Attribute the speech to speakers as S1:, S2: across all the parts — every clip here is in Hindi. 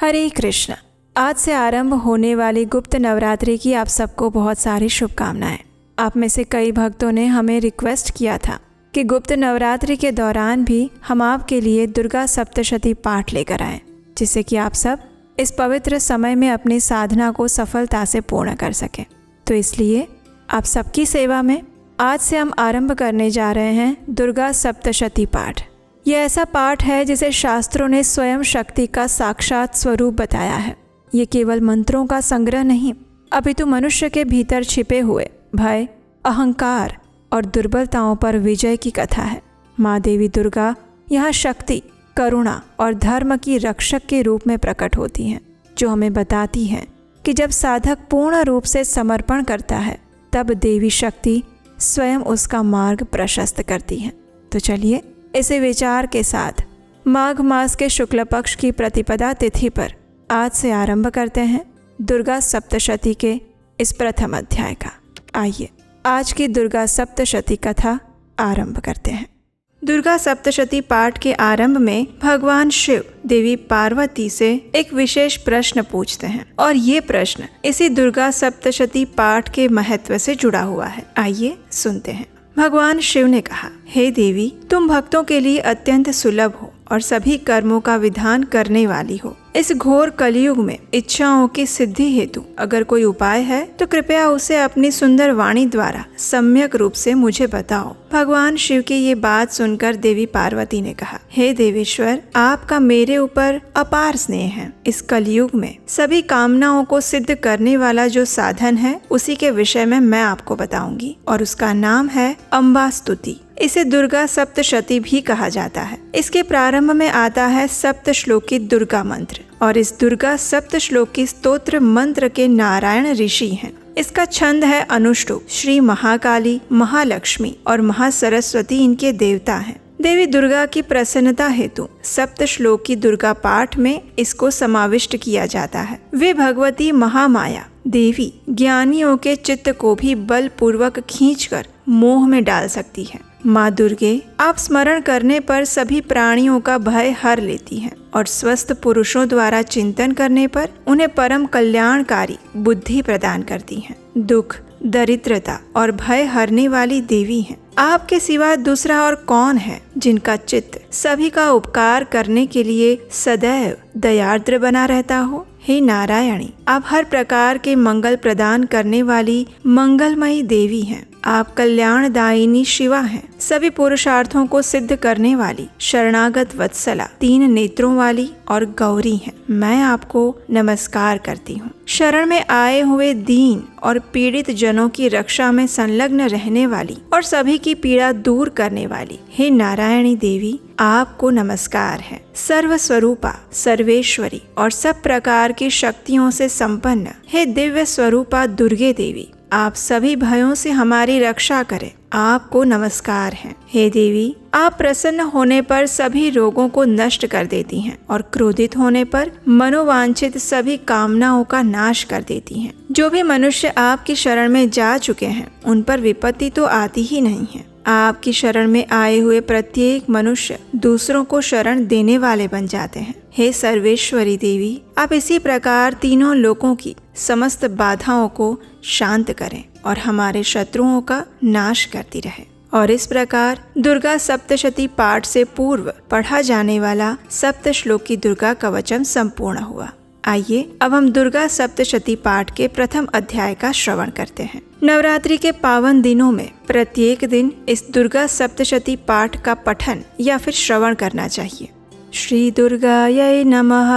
S1: हरे कृष्ण। आज से आरंभ होने वाली गुप्त नवरात्रि की आप सबको बहुत सारी शुभकामनाएं। आप में से कई भक्तों ने हमें रिक्वेस्ट किया था कि गुप्त नवरात्रि के दौरान भी हम आपके लिए दुर्गा सप्तशती पाठ लेकर आएं, जिससे कि आप सब इस पवित्र समय में अपनी साधना को सफलता से पूर्ण कर सकें। तो इसलिए आप सबकी सेवा में आज से हम आरंभ करने जा रहे हैं दुर्गा सप्तशती पाठ। यह ऐसा पाठ है जिसे शास्त्रों ने स्वयं शक्ति का साक्षात स्वरूप बताया है। ये केवल मंत्रों का संग्रह नहीं, अपितु मनुष्य के भीतर छिपे हुए भय, अहंकार और दुर्बलताओं पर विजय की कथा है। माँ देवी दुर्गा यहाँ शक्ति, करुणा और धर्म की रक्षक के रूप में प्रकट होती हैं, जो हमें बताती हैं कि जब साधक पूर्ण रूप से समर्पण करता है तब देवी शक्ति स्वयं उसका मार्ग प्रशस्त करती है। तो चलिए इसी विचार के साथ माघ मास के शुक्ल पक्ष की प्रतिपदा तिथि पर आज से आरंभ करते हैं दुर्गा सप्तशती के इस प्रथम अध्याय का। आइए आज की दुर्गा सप्तशती कथा आरंभ करते हैं। दुर्गा सप्तशती पाठ के आरंभ में भगवान शिव देवी पार्वती से एक विशेष प्रश्न पूछते हैं और ये प्रश्न इसी दुर्गा सप्तशती पाठ के महत्व से जुड़ा हुआ है। आइए सुनते हैं। भगवान शिव ने कहा, हे देवी, तुम भक्तों के लिए अत्यंत सुलभ हो और सभी कर्मों का विधान करने वाली हो। इस घोर कलयुग में इच्छाओं की सिद्धि हेतु अगर कोई उपाय है तो कृपया उसे अपनी सुंदर वाणी द्वारा सम्यक रूप से मुझे बताओ। भगवान शिव की ये बात सुनकर देवी पार्वती ने कहा, हे देवेश्वर, आपका मेरे ऊपर अपार स्नेह है। इस कलयुग में सभी कामनाओं को सिद्ध करने वाला जो साधन है उसी के विषय में मैं आपको बताऊंगी और उसका नाम है अम्बा स्तुति। इसे दुर्गा सप्तशती भी कहा जाता है। इसके प्रारंभ में आता है सप्त श्लोकी दुर्गा मंत्र और इस दुर्गा सप्त श्लोकी स्तोत्र मंत्र के नारायण ऋषि हैं। इसका छंद है अनुष्टुप। श्री महाकाली, महालक्ष्मी और महासरस्वती इनके देवता हैं। देवी दुर्गा की प्रसन्नता हेतु सप्त श्लोकी दुर्गा पाठ में इसको समाविष्ट किया जाता है। वे भगवती महामाया देवी ज्ञानियों के चित्त को भी बलपूर्वक खींचकर मोह में डाल सकती है। माँ दुर्गे आप स्मरण करने पर सभी प्राणियों का भय हर लेती हैं और स्वस्थ पुरुषों द्वारा चिंतन करने पर उन्हें परम कल्याणकारी बुद्धि प्रदान करती हैं। दुख, दरिद्रता और भय हरने वाली देवी हैं। आपके सिवा दूसरा और कौन है जिनका चित्त सभी का उपकार करने के लिए सदैव दयार्द्र बना रहता हो। हे नारायणी, आप हर प्रकार के मंगल प्रदान करने वाली मंगलमयी देवी हैं। आप कल्याणदायिनी शिवा हैं। सभी पुरुषार्थों को सिद्ध करने वाली शरणागत वत्सला, 3 नेत्रों वाली और गौरी हैं। मैं आपको नमस्कार करती हूँ। शरण में आए हुए दीन और पीड़ित जनों की रक्षा में संलग्न रहने वाली और सभी की पीड़ा दूर करने वाली हे नारायणी देवी, आपको नमस्कार है। सर्व स्वरूपा, सर्वेश्वरी और सब प्रकार की शक्तियों से संपन्न हे दिव्य स्वरूपा दुर्गे देवी, आप सभी भयों से हमारी रक्षा करें। आपको नमस्कार है। हे देवी, आप प्रसन्न होने पर सभी रोगों को नष्ट कर देती हैं और क्रोधित होने पर मनोवांछित सभी कामनाओं का नाश कर देती हैं। जो भी मनुष्य आपकी शरण में जा चुके हैं उन पर विपत्ति तो आती ही नहीं है। आपकी शरण में आए हुए प्रत्येक मनुष्य दूसरों को शरण देने वाले बन जाते हैं। हे सर्वेश्वरी देवी, आप इसी प्रकार तीनों लोकों की समस्त बाधाओं को शांत करें और हमारे शत्रुओं का नाश करती रहे। और इस प्रकार दुर्गा सप्तशती पाठ से पूर्व पढ़ा जाने वाला सप्त श्लोकी दुर्गा कवचम संपूर्ण हुआ। आइए अब हम दुर्गा सप्तशती पाठ के प्रथम अध्याय का श्रवण करते हैं। नवरात्रि के पावन दिनों में प्रत्येक दिन इस दुर्गा सप्तशती पाठ का पठन या फिर श्रवण करना चाहिए। श्री दुर्गायै नमः।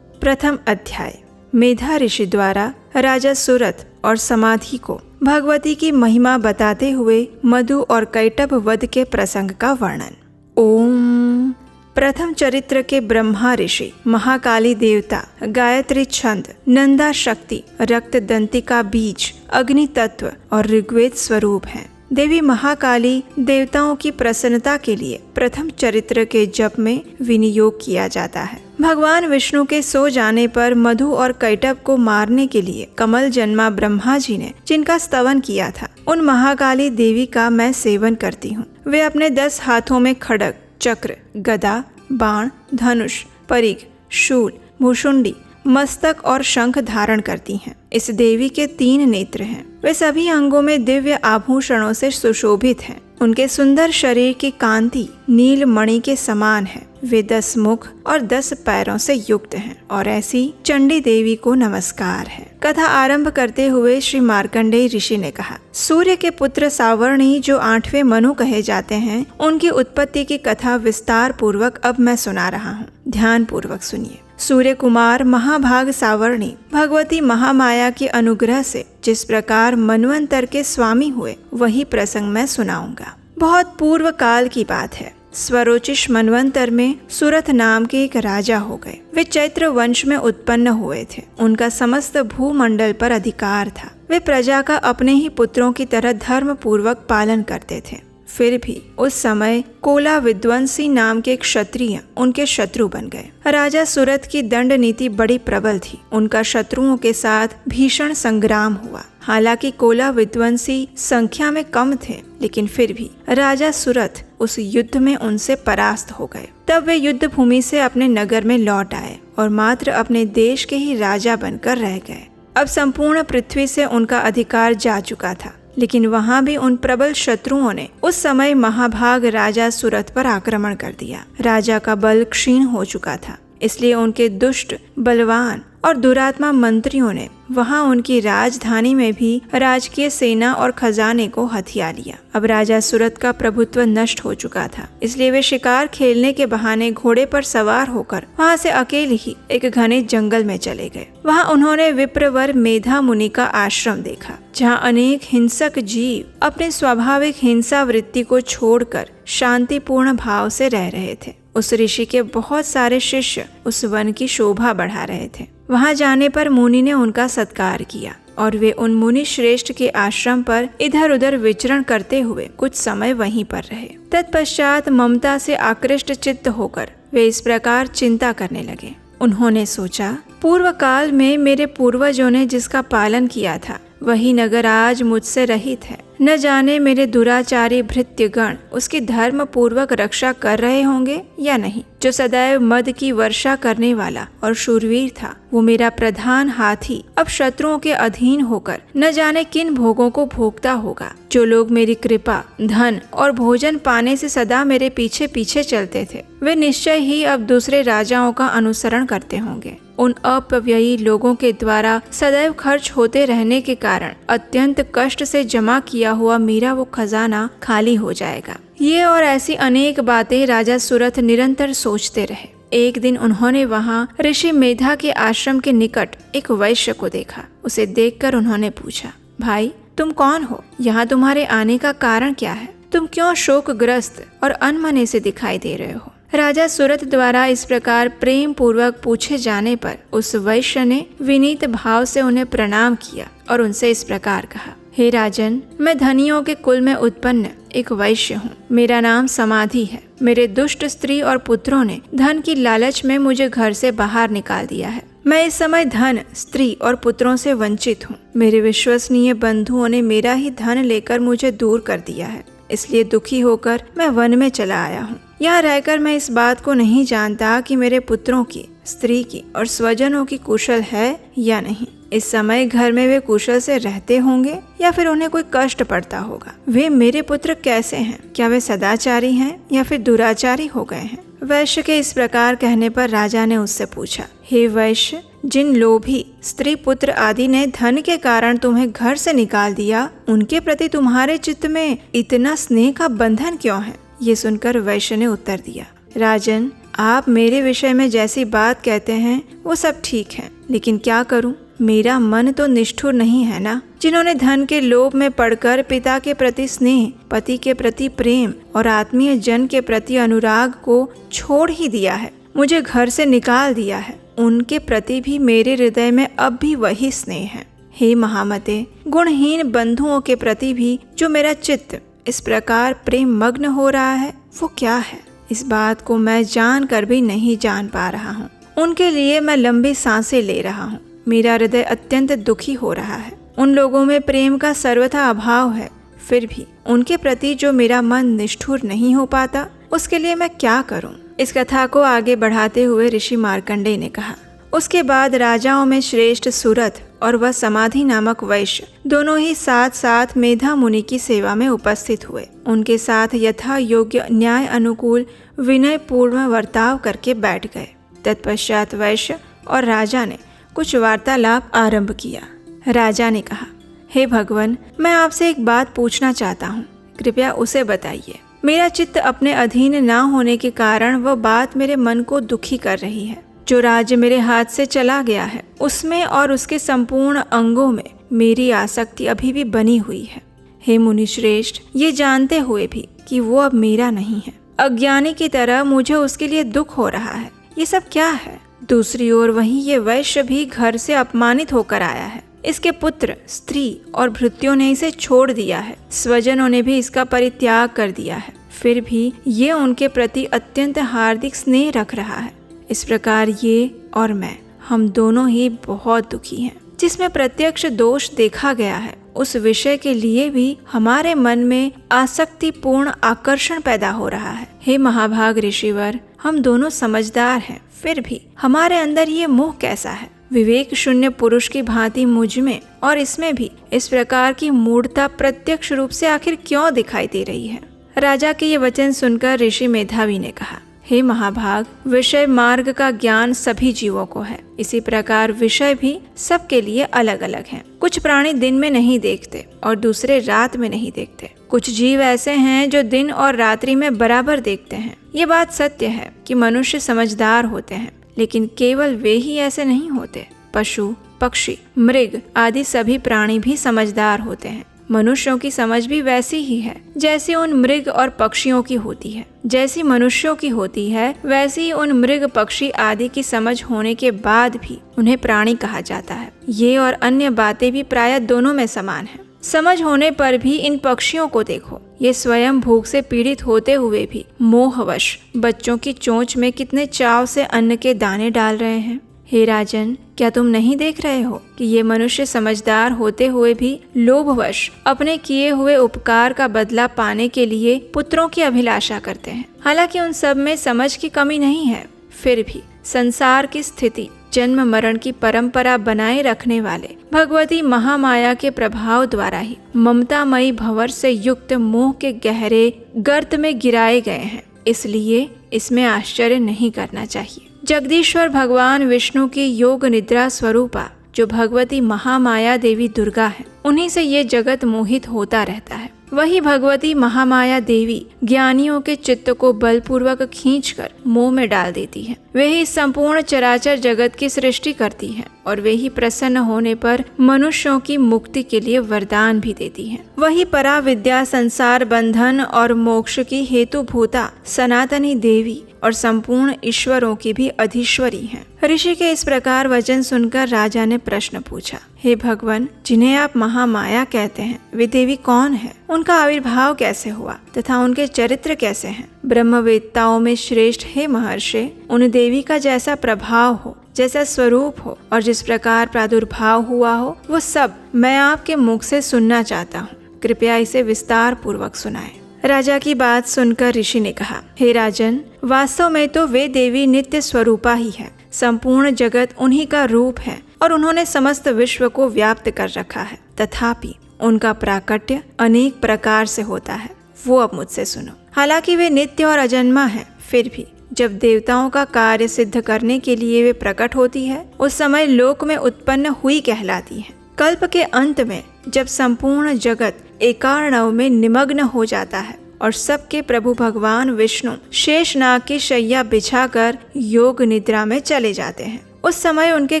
S1: प्रथम अध्याय। मेधा ऋषि द्वारा राजा सुरथ और समाधि को भगवती की महिमा बताते हुए मधु और कैटभ वध के प्रसंग का वर्णन। ओम। प्रथम चरित्र के ब्रह्मा ऋषि, महाकाली देवता, गायत्री छंद, नंदा शक्ति, रक्त दंतिका बीज, अग्नि तत्व और ऋग्वेद स्वरूप हैं। देवी महाकाली देवताओं की प्रसन्नता के लिए प्रथम चरित्र के जप में विनियोग किया जाता है। भगवान विष्णु के सो जाने पर मधु और कैटभ को मारने के लिए कमल जन्मा ब्रह्मा जी ने जिनका स्तवन किया था, उन महाकाली देवी का मैं सेवन करती हूँ। वे अपने 10 हाथों में खड्ग, चक्र, गदा, बाण, धनुष, परिघ, शूल, भूषुंडी, मस्तक और शंख धारण करती हैं। इस देवी के 3 नेत्र हैं। वे सभी अंगों में दिव्य आभूषणों से सुशोभित हैं। उनके सुंदर शरीर की कांति नील मणि के समान है। वे 10 मुख और 10 पैरों से युक्त हैं और ऐसी चंडी देवी को नमस्कार है। कथा आरंभ करते हुए श्री मार्कंडेय ऋषि ने कहा, सूर्य के पुत्र सावर्णी जो 8वें मनु कहे जाते हैं, उनकी उत्पत्ति की कथा विस्तार पूर्वक अब मैं सुना रहा हूँ। ध्यान पूर्वक सुनिए। सूर्य कुमार महाभाग सावर्णी भगवती महामाया के अनुग्रह से जिस प्रकार मनवंतर के स्वामी हुए, वही प्रसंग मैं सुनाऊंगा। बहुत पूर्व काल की बात है। स्वरोचिष मनवंतर में सुरथ नाम के एक राजा हो गए। वे चैत्र वंश में उत्पन्न हुए थे। उनका समस्त भूमंडल पर अधिकार था। वे प्रजा का अपने ही पुत्रों की तरह धर्म पूर्वक पालन करते थे। फिर भी उस समय कोला विद्वंसी नाम के क्षत्रिय उनके शत्रु बन गए। राजा सुरथ की दंड नीति बड़ी प्रबल थी। उनका शत्रुओं के साथ भीषण संग्राम हुआ। हालांकि कोला विद्वंसी संख्या में कम थे, लेकिन फिर भी राजा सुरथ उस युद्ध में उनसे परास्त हो गए। तब वे युद्ध भूमि से अपने नगर में लौट आए और मात्र अपने देश के ही राजा बनकर रह गए। अब संपूर्ण पृथ्वी से उनका अधिकार जा चुका था, लेकिन वहां भी उन प्रबल शत्रुओं ने उस समय महाभाग राजा सुरथ पर आक्रमण कर दिया। राजा का बल क्षीण हो चुका था, इसलिए उनके दुष्ट, बलवान और दुरात्मा मंत्रियों ने वहां उनकी राजधानी में भी राजकीय सेना और खजाने को हथिया लिया। अब राजा सुरथ का प्रभुत्व नष्ट हो चुका था, इसलिए वे शिकार खेलने के बहाने घोड़े पर सवार होकर वहां से अकेले ही एक घने जंगल में चले गए। वहां उन्होंने विप्रवर मेधा मुनि का आश्रम देखा, जहां अनेक हिंसक जीव अपने स्वाभाविक हिंसा वृत्ति को छोड़कर शांतिपूर्ण भाव से रह रहे थे। उस ऋषि के बहुत सारे शिष्य उस वन की शोभा बढ़ा रहे थे। वहां जाने पर मुनि ने उनका सत्कार किया और वे उन मुनि श्रेष्ठ के आश्रम पर इधर उधर विचरण करते हुए कुछ समय वहीं पर रहे। तत्पश्चात ममता से आकृष्ट चित्त होकर वे इस प्रकार चिंता करने लगे। उन्होंने सोचा, पूर्व काल में मेरे पूर्वजों ने जिसका पालन किया था, वही नगर आज मुझसे रहित है। न जाने मेरे दुराचारी भृत्यगण उसकी धर्म पूर्वक रक्षा कर रहे होंगे या नहीं। जो सदैव मद की वर्षा करने वाला और शूरवीर था, वो मेरा प्रधान हाथी अब शत्रुओं के अधीन होकर न जाने किन भोगों को भोगता होगा। जो लोग मेरी कृपा, धन और भोजन पाने से सदा मेरे पीछे पीछे चलते थे, वे निश्चय ही अब दूसरे राजाओं का अनुसरण करते होंगे। उन अपव्ययी लोगों के द्वारा सदैव खर्च होते रहने के कारण अत्यंत कष्ट से जमा किया हुआ मेरा वो खजाना खाली हो जाएगा। ये और ऐसी अनेक बातें राजा सुरथ निरंतर सोचते रहे। एक दिन उन्होंने वहाँ ऋषि मेधा के आश्रम के निकट एक वैश्य को देखा। उसे देखकर उन्होंने पूछा, भाई तुम कौन हो? यहाँ तुम्हारे आने का कारण क्या है? तुम क्यों शोकग्रस्त और अनमने से दिखाई दे रहे हो? राजा सुरथ द्वारा इस प्रकार प्रेम पूर्वक पूछे जाने पर उस वैश्य ने विनीत भाव से उन्हें प्रणाम किया और उनसे इस प्रकार कहा, हे राजन, मैं धनियों के कुल में उत्पन्न एक वैश्य हूँ। मेरा नाम समाधि है। मेरे दुष्ट स्त्री और पुत्रों ने धन की लालच में मुझे घर से बाहर निकाल दिया है। मैं इस समय धन, स्त्री और पुत्रों से वंचित हूँ। मेरे विश्वसनीय बंधुओं ने मेरा ही धन लेकर मुझे दूर कर दिया है, इसलिए दुखी होकर मैं वन में चला आया हूँ। यहाँ रहकर मैं इस बात को नहीं जानता कि मेरे पुत्रों की, स्त्री की और स्वजनों की कुशल है या नहीं। इस समय घर में वे कुशल से रहते होंगे या फिर उन्हें कोई कष्ट पड़ता होगा। वे मेरे पुत्र कैसे हैं? क्या वे सदाचारी हैं या फिर दुराचारी हो गए हैं? वैश्य के इस प्रकार कहने पर राजा ने उससे पूछा, हे वैश्य, जिन लोभी स्त्री पुत्र आदि ने धन के कारण तुम्हें घर से निकाल दिया, उनके प्रति तुम्हारे चित्त में इतना स्नेह का बंधन क्यों है? ये सुनकर वैश्य ने उत्तर दिया, राजन, आप मेरे विषय में जैसी बात कहते हैं वो सब ठीक है, लेकिन क्या करूं? मेरा मन तो निष्ठुर नहीं है ना। जिन्होंने धन के लोभ में पड़कर पिता के प्रति स्नेह, पति के प्रति प्रेम और आत्मीय जन के प्रति अनुराग को छोड़ ही दिया है, मुझे घर से निकाल दिया है, उनके प्रति भी मेरे हृदय में अब भी वही स्नेह है। हे महामते, गुणहीन बंधुओं के प्रति भी जो मेरा चित्त इस प्रकार प्रेम मग्न हो रहा है, वो क्या है? इस बात को मैं जान कर भी नहीं जान पा रहा हूँ। उनके लिए मैं लंबी सांसें ले रहा हूँ। मेरा हृदय अत्यंत दुखी हो रहा है। उन लोगों में प्रेम का सर्वथा अभाव है, फिर भी उनके प्रति जो मेरा मन निष्ठुर नहीं हो पाता, उसके लिए मैं क्या करूं? इस कथा को आगे बढ़ाते हुए ऋषि मार्कंडेय ने कहा, उसके बाद राजाओं में श्रेष्ठ सुरथ और वह समाधि नामक वैश्य दोनों ही साथ साथ मेधा मुनि की सेवा में उपस्थित हुए। उनके साथ यथा योग्य न्याय अनुकूल विनय पूर्ण वर्ताव करके बैठ गए। तत्पश्चात वैश्य और राजा ने कुछ वार्तालाप आरंभ किया। राजा ने कहा, हे भगवान, मैं आपसे एक बात पूछना चाहता हूँ, कृपया उसे बताइए। मेरा चित्त अपने अधीन ना होने के कारण वह बात मेरे मन को दुखी कर रही है। जो राज्य मेरे हाथ से चला गया है उसमें और उसके संपूर्ण अंगों में मेरी आसक्ति अभी भी बनी हुई है। हे मुनि श्रेष्ठ, ये जानते हुए भी कि वो अब मेरा नहीं है, अज्ञानी की तरह मुझे उसके लिए दुख हो रहा है। ये सब क्या है? दूसरी ओर वहीं ये वैश्य भी घर से अपमानित होकर आया है। इसके पुत्र, स्त्री और भृत्यों ने इसे छोड़ दिया है। स्वजनों ने भी इसका परित्याग कर दिया है। फिर भी ये उनके प्रति अत्यंत हार्दिक स्नेह रख रहा है। इस प्रकार ये और मैं, हम दोनों ही बहुत दुखी हैं। जिसमें प्रत्यक्ष दोष देखा गया है उस विषय के लिए भी हमारे मन में आसक्तिपूर्ण आकर्षण पैदा हो रहा है। हे महाभाग ऋषिवर, हम दोनों समझदार हैं, फिर भी हमारे अंदर ये मोह कैसा है? विवेक शून्य पुरुष की भांति मुझ में और इसमें भी इस प्रकार की मूढ़ता प्रत्यक्ष रूप से आखिर क्यों दिखाई दे रही है? राजा के ये वचन सुनकर ऋषि मेधावी ने कहा, हे महाभाग, विषय मार्ग का ज्ञान सभी जीवों को है। इसी प्रकार विषय भी सबके लिए अलग अलग हैं। कुछ प्राणी दिन में नहीं देखते और दूसरे रात में नहीं देखते। कुछ जीव ऐसे हैं जो दिन और रात्रि में बराबर देखते हैं। ये बात सत्य है कि मनुष्य समझदार होते हैं, लेकिन केवल वे ही ऐसे नहीं होते। पशु, पक्षी, मृग आदि सभी प्राणी भी समझदार होते हैं। मनुष्यों की समझ भी वैसी ही है जैसी उन मृग और पक्षियों की होती है। जैसी मनुष्यों की होती है वैसी ही उन मृग, पक्षी आदि की समझ होने के बाद भी उन्हें प्राणी कहा जाता है। ये और अन्य बातें भी प्रायः दोनों में समान है। समझ होने पर भी इन पक्षियों को देखो, ये स्वयं भूख से पीड़ित होते हुए भी मोहवश बच्चों की चोंच में कितने चाव से अन्न के दाने डाल रहे हैं। हे राजन, क्या तुम नहीं देख रहे हो कि ये मनुष्य समझदार होते हुए भी लोभवश अपने किए हुए उपकार का बदला पाने के लिए पुत्रों की अभिलाषा करते हैं। हालांकि उन सब में समझ की कमी नहीं है, फिर भी संसार की स्थिति, जन्म मरण की परंपरा बनाए रखने वाले भगवती महामाया के प्रभाव द्वारा ही ममतामयी भंवर से युक्त मोह के गहरे गर्त में गिराए गए हैं। इसलिए इसमें आश्चर्य नहीं करना चाहिए। जगदीश्वर भगवान विष्णु की योग निद्रा स्वरूपा जो भगवती महामाया देवी दुर्गा है, उन्हीं से ये जगत मोहित होता रहता है। वही भगवती महामाया देवी ज्ञानियों के चित्त को बलपूर्वक खींचकर मोह में डाल देती है। वे ही संपूर्ण चराचर जगत की सृष्टि करती हैं और वे ही प्रसन्न होने पर मनुष्यों की मुक्ति के लिए वरदान भी देती हैं। वही पराविद्या संसार बंधन और मोक्ष की हेतुभूता सनातनी देवी और संपूर्ण ईश्वरों की भी अधीश्वरी हैं। ऋषि के इस प्रकार वचन सुनकर राजा ने प्रश्न पूछा, हे भगवान, जिन्हें आप महामाया कहते हैं, वे देवी कौन है? उनका आविर्भाव कैसे हुआ तथा उनके चरित्र कैसे हैं? ब्रह्मवेत्ताओं में श्रेष्ठ हे महर्षि, उन देवी का जैसा प्रभाव हो, जैसा स्वरूप हो और जिस प्रकार प्रादुर्भाव हुआ हो, वो सब मैं आपके मुख से सुनना चाहता हूँ। कृपया इसे विस्तार पूर्वक सुनाएं। राजा की बात सुनकर ऋषि ने कहा, हे राजन, वास्तव में तो वे देवी नित्य स्वरूपा ही है। संपूर्ण जगत उन्हीं का रूप है और उन्होंने समस्त विश्व को व्याप्त कर रखा है। तथापि उनका प्राकट्य अनेक प्रकार से होता है, वो अब मुझसे सुनो। हालांकि वे नित्य और अजन्मा है, फिर भी जब देवताओं का कार्य सिद्ध करने के लिए वे प्रकट होती है, उस समय लोक में उत्पन्न हुई कहलाती है। कल्प के अंत में जब संपूर्ण जगत एकार्णव में निमग्न हो जाता है और सबके प्रभु भगवान विष्णु शेषनाग की शैया बिछाकर योग निद्रा में चले जाते हैं, उस समय उनके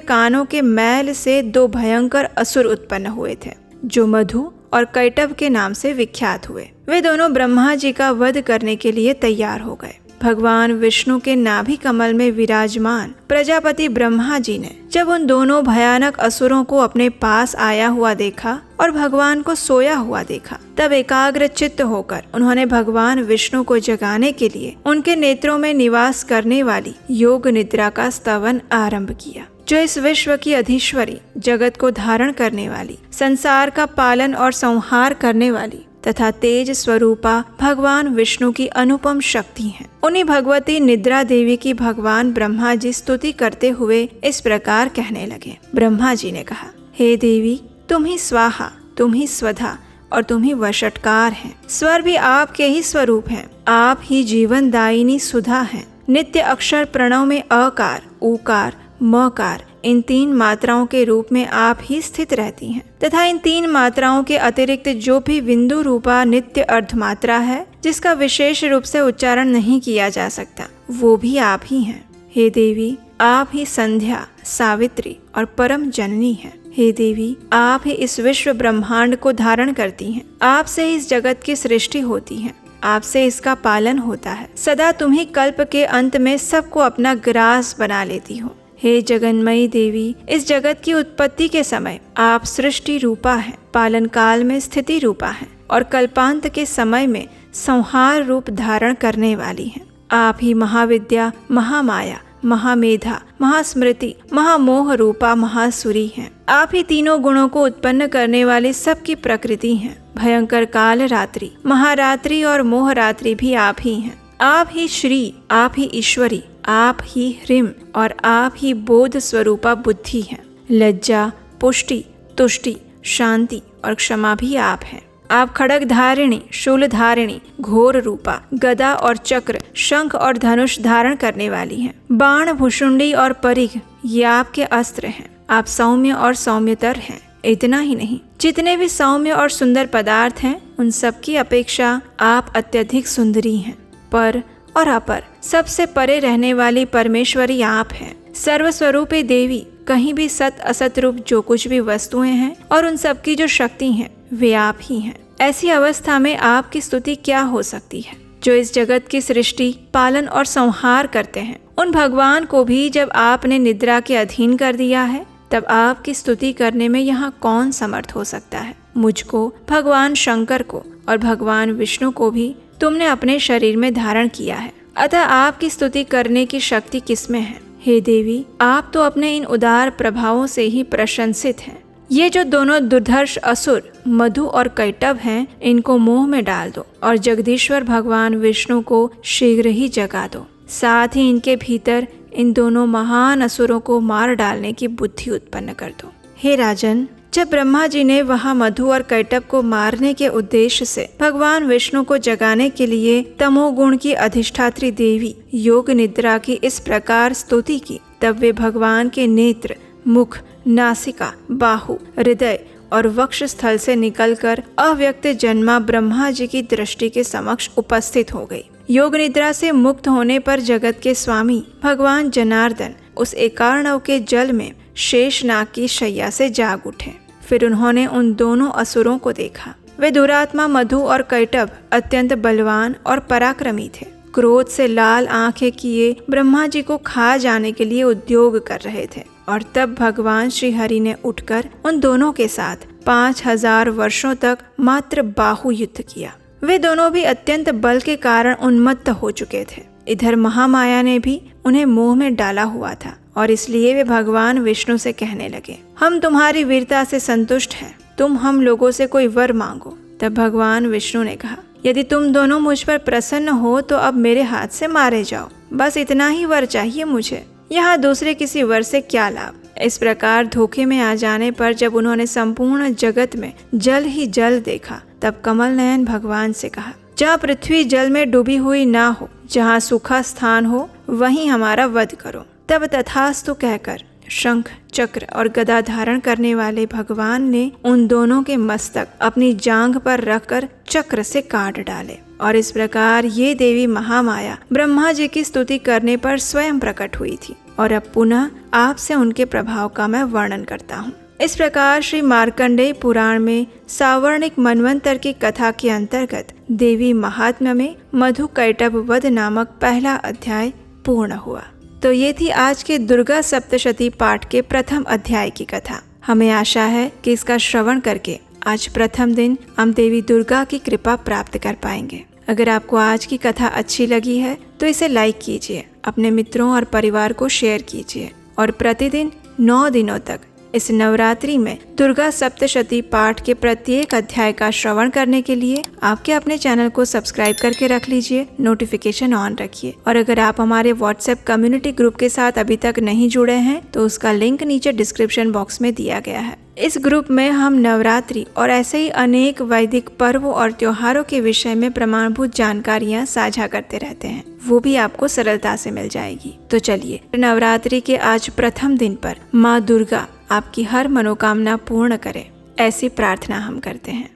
S1: कानों के मैल से दो भयंकर असुर उत्पन्न हुए थे, जो मधु और कैटव के नाम से विख्यात हुए। वे दोनों ब्रह्मा जी का वध करने के लिए तैयार हो गए। भगवान विष्णु के नाभि कमल में विराजमान प्रजापति ब्रह्मा जी ने जब उन दोनों भयानक असुरों को अपने पास आया हुआ देखा और भगवान को सोया हुआ देखा, तब एकाग्र चित्त होकर उन्होंने भगवान विष्णु को जगाने के लिए उनके नेत्रों में निवास करने वाली योग निद्रा का स्तवन आरंभ किया, जो इस विश्व की अधीश्वरी, जगत को धारण करने वाली, संसार का पालन और संहार करने वाली तथा तेज स्वरूपा भगवान विष्णु की अनुपम शक्ति हैं। उन्हीं भगवती निद्रा देवी की भगवान ब्रह्मा जी स्तुति करते हुए इस प्रकार कहने लगे। ब्रह्मा जी ने कहा, हे देवी, तुम ही स्वाहा, तुम ही स्वधा और तुम ही वषटकार हैं। स्वर भी आपके ही स्वरूप हैं। आप ही जीवन दायिनी सुधा हैं। नित्य अक्षर प्रणव में अकार, उकार, मकार इन 3 मात्राओं के रूप में आप ही स्थित रहती हैं तथा इन 3 मात्राओं के अतिरिक्त जो भी बिंदु रूपा नित्य अर्धमात्रा है, जिसका विशेष रूप से उच्चारण नहीं किया जा सकता, वो भी आप ही हैं। हे देवी, आप ही संध्या, सावित्री और परम जननी हैं। हे देवी, आप ही इस विश्व ब्रह्मांड को धारण करती हैं। आपसे ही इस जगत की सृष्टि होती है, आपसे इसका पालन होता है। सदा तुम ही कल्प के अंत में सबको अपना ग्रास बना लेती हो। हे जगन्मयी देवी, इस जगत की उत्पत्ति के समय आप सृष्टि रूपा हैं, पालन काल में स्थिति रूपा हैं और कल्पांत के समय में संहार रूप धारण करने वाली हैं। आप ही महाविद्या, महामाया, महामेधा, महास्मृति, महामोह रूपा महासुरी हैं। आप ही तीनों गुणों को उत्पन्न करने वाली सबकी प्रकृति हैं। भयंकर काल रात्रि, महारात्रि और मोह रात्रि भी आप ही हैं। आप ही श्री, आप ही ईश्वरी, आप ही ह्रीम और आप ही बोध स्वरूपा बुद्धि हैं। लज्जा, पुष्टि, तुष्टि, शांति और क्षमा भी आप हैं। आप खड़ग धारिणी, शूल धारिणी, घोर रूपा, गदा और चक्र, शंख और धनुष धारण करने वाली हैं। बाण, भुषुंडी और परिघ ये आपके अस्त्र हैं। आप सौम्य और सौम्यतर हैं। इतना ही नहीं, जितने भी सौम्य और सुंदर पदार्थ हैं, उन सब की अपेक्षा आप अत्यधिक सुंदरी हैं। पर और अपर, सबसे परे रहने वाली परमेश्वरी आप हैं। सर्वस्वरूपी देवी, कहीं भी सत असत रूप जो कुछ भी वस्तुएं हैं और उन सब की जो शक्ति हैं, वे आप ही हैं। ऐसी अवस्था में आपकी स्तुति क्या हो सकती है? जो इस जगत की सृष्टि, पालन और संहार करते हैं, उन भगवान को भी जब आपने निद्रा के अधीन कर दिया है, तब आपकी स्तुति करने में यहाँ कौन समर्थ हो सकता है? मुझको, भगवान शंकर को और भगवान विष्णु को भी तुमने अपने शरीर में धारण किया है, अतः आपकी स्तुति करने की शक्ति किसमें है? हे देवी, आप तो अपने इन उदार प्रभावों से ही प्रशंसित हैं। ये जो दोनों दुर्धर्ष असुर मधु और कैटभ हैं, इनको मोह में डाल दो और जगदीश्वर भगवान विष्णु को शीघ्र ही जगा दो। साथ ही इनके भीतर इन दोनों महान असुरों को मार डालने की बुद्धि उत्पन्न कर दो। हे राजन, जब ब्रह्मा जी ने वहाँ मधु और कैटभ को मारने के उद्देश्य से भगवान विष्णु को जगाने के लिए तमोगुण की अधिष्ठात्री देवी योग निद्रा की इस प्रकार स्तुति की, तब वे भगवान के नेत्र, मुख, नासिका, बाहु, हृदय और वक्ष स्थल से निकलकर अव्यक्त जन्मा ब्रह्मा जी की दृष्टि के समक्ष उपस्थित हो गई। योग निद्रा से मुक्त होने पर जगत के स्वामी भगवान जनार्दन उस एकार्णव के जल में शेषनाग की शैया से जाग उठे। फिर उन्होंने उन दोनों असुरों को देखा। वे दुरात्मा मधु और कैटभ अत्यंत बलवान और पराक्रमी थे। क्रोध से लाल आंखें किए ब्रह्मा जी को खा जाने के लिए उद्योग कर रहे थे। और तब भगवान श्री हरि ने उठकर उन दोनों के साथ 5000 वर्षों तक मात्र बाहु युद्ध किया। वे दोनों भी अत्यंत बल के कारण उन्मत्त हो चुके थे। इधर महामाया ने भी उन्हें मोह में डाला हुआ था और इसलिए वे भगवान विष्णु से कहने लगे, हम तुम्हारी वीरता से संतुष्ट हैं, तुम हम लोगों से कोई वर मांगो। तब भगवान विष्णु ने कहा, यदि तुम दोनों मुझ पर प्रसन्न हो तो अब मेरे हाथ से मारे जाओ, बस इतना ही वर चाहिए मुझे, यहाँ दूसरे किसी वर से क्या लाभ। इस प्रकार धोखे में आ जाने पर जब उन्होंने संपूर्ण जगत में जल ही जल देखा, तब कमल नयन भगवान से कहा, जहाँ पृथ्वी जल में डूबी हुई ना हो, जहाँ सूखा स्थान हो, वहीं हमारा वध करो। तब तथास्तु कहकर शंख, चक्र और गदा धारण करने वाले भगवान ने उन दोनों के मस्तक अपनी जांघ पर रखकर चक्र से काट डाले। और इस प्रकार ये देवी महामाया ब्रह्मा जी की स्तुति करने पर स्वयं प्रकट हुई थी। और अब पुनः आपसे उनके प्रभाव का मैं वर्णन करता हूँ। इस प्रकार श्री मार्कंडेय पुराण में सावर्णिक मनवंतर की कथा के अंतर्गत देवी महात्म्य में मधु कैटभ वध नामक पहला अध्याय पूर्ण हुआ। तो ये थी आज के दुर्गा सप्तशती पाठ के प्रथम अध्याय की कथा। हमें आशा है कि इसका श्रवण करके आज प्रथम दिन हम देवी दुर्गा की कृपा प्राप्त कर पाएंगे। अगर आपको आज की कथा अच्छी लगी है तो इसे लाइक कीजिए, अपने मित्रों और परिवार को शेयर कीजिए और प्रतिदिन 9 दिनों तक इस नवरात्रि में दुर्गा सप्तशती पाठ के प्रत्येक अध्याय का श्रवण करने के लिए आपके अपने चैनल को सब्सक्राइब करके रख लीजिए, नोटिफिकेशन ऑन रखिए। और अगर आप हमारे व्हाट्सएप कम्युनिटी ग्रुप के साथ अभी तक नहीं जुड़े हैं तो उसका लिंक नीचे डिस्क्रिप्शन बॉक्स में दिया गया है। इस ग्रुप में हम नवरात्रि और ऐसे ही अनेक वैदिक पर्वों और त्योहारों के विषय में प्रमाणभूत जानकारियाँ साझा करते रहते हैं, वो भी आपको सरलता से मिल जाएगी। तो चलिए, नवरात्रि के आज प्रथम दिन पर माँ दुर्गा आपकी हर मनोकामना पूर्ण करे, ऐसी प्रार्थना हम करते हैं।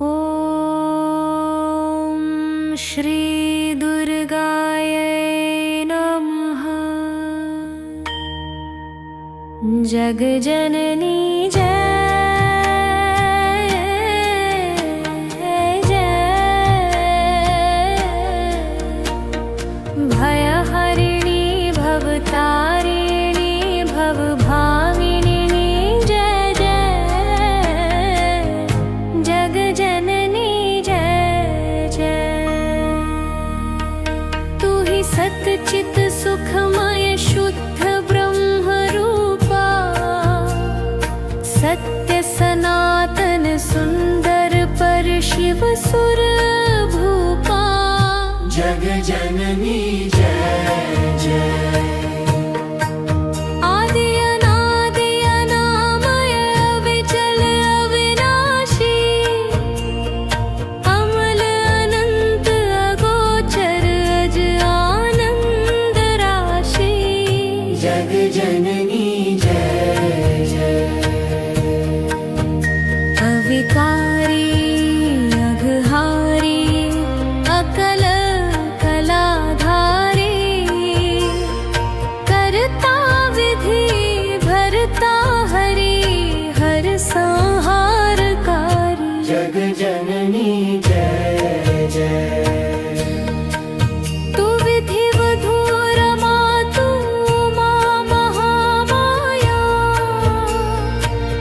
S2: ओम श्री दुर्गाय नमः। जग जननी जय भयहरिणी भवतारिणी भवभामिनी जय जय। जग जननी जय जय। तू ही सतचित सुखमय शुद्ध ब्रह्म रूपा, सत्य सनातन सुंदर पर शिव सुर भूपा। जग जननी जय जय। आदि अनादि अनामय अविचल अविनाशी, अमल अनंत अगोचर अज आनंद राशि। जग जननी जय जय। अविकारी अघहारी अकल कलाधारी, करता विधि भरता हरि हर संहारकारी। जग जननी जय जय। तू विधि वधू रमा तू माँ महामाया,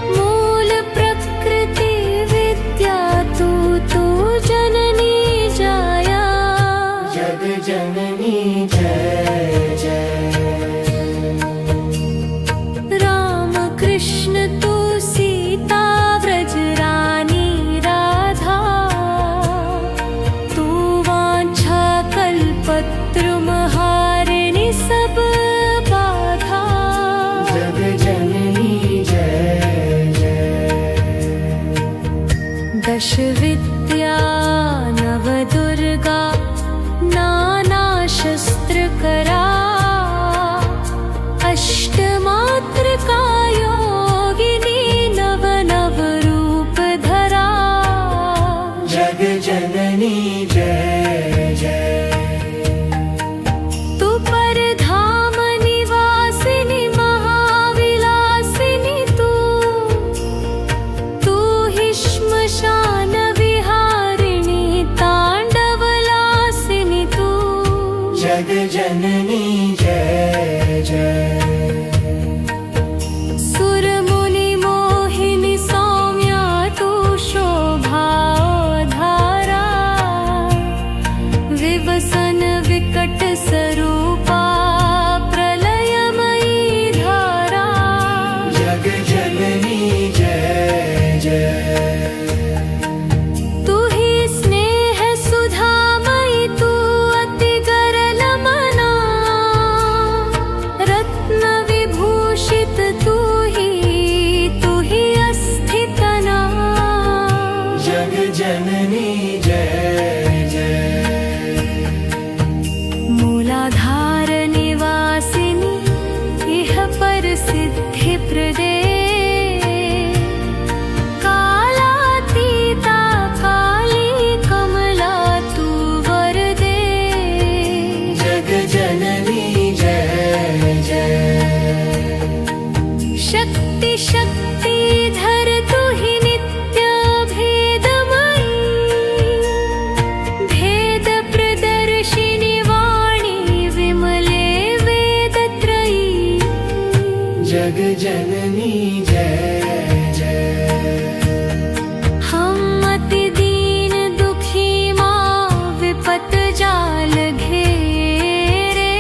S2: मूल प्रकृति विद्या तू तू जननी जाया। जग जननी जय जय। राम कृष्ण तू सीता व्रज रानी राधा, तू वांछा कल्पद्रुमहारिणि सब बाधा। जग जननी जय जय। दश विद्या नव दुर्गा नाना शस्त्र करा, अष्टमात्रका योगिनी नव नव रूप धरा। जग जननी जय जय। तू परधाम निवासिनी महाविलासिनी तू ही श्मशान विहारिणी तांडवलासिनी तू। जग जननी जय जय। सुर मुनि मोहिनी सौम्या तू शोभा धारा, विवसन विकट स्वरूपा प्रलयमयी धारा। जग जननी जय जय। तू ही स्नेह सुधामयी तू अति गरल मना, रत्न विभूषित तू ही अस्थितना। जग जननी जय जय। मूलाधार निवासिनी इह पर सिद्धि प्रदे, कालातीता काली कमला तू वरदे। जग जननी जय जय। शक्ति शक्ति धर तू ही नित्य भेदमयी, भेद प्रदर्शिनी वाणी विमले वेदत्रयी। जग जननी जय जय। हम अति दीन दुखी माँ विपत जाल घेरे,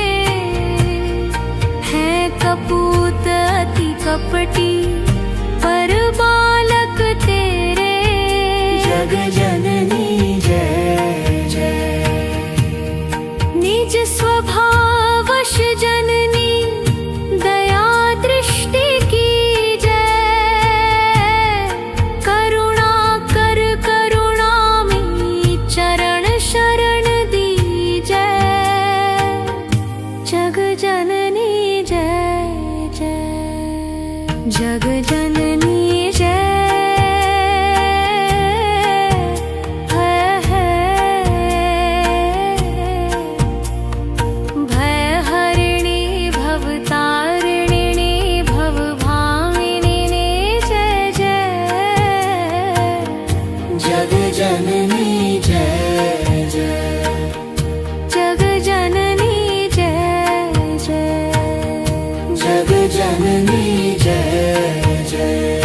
S2: हैं कपूत अति कपटी पर बालक तेरे।
S3: जग जननी जय जय।
S2: निज स्वभावश जननी दया दृष्टि की जय। करुणा कर करुणा में चरण शरण दी जय। जग जननी जय जय। जग जननी जय। भयहरिणी भवतारिणी भवभामिनी जय जय।
S3: जग जननी जय जय।
S2: जग जननी जय जय।
S3: जग जननी जय जय।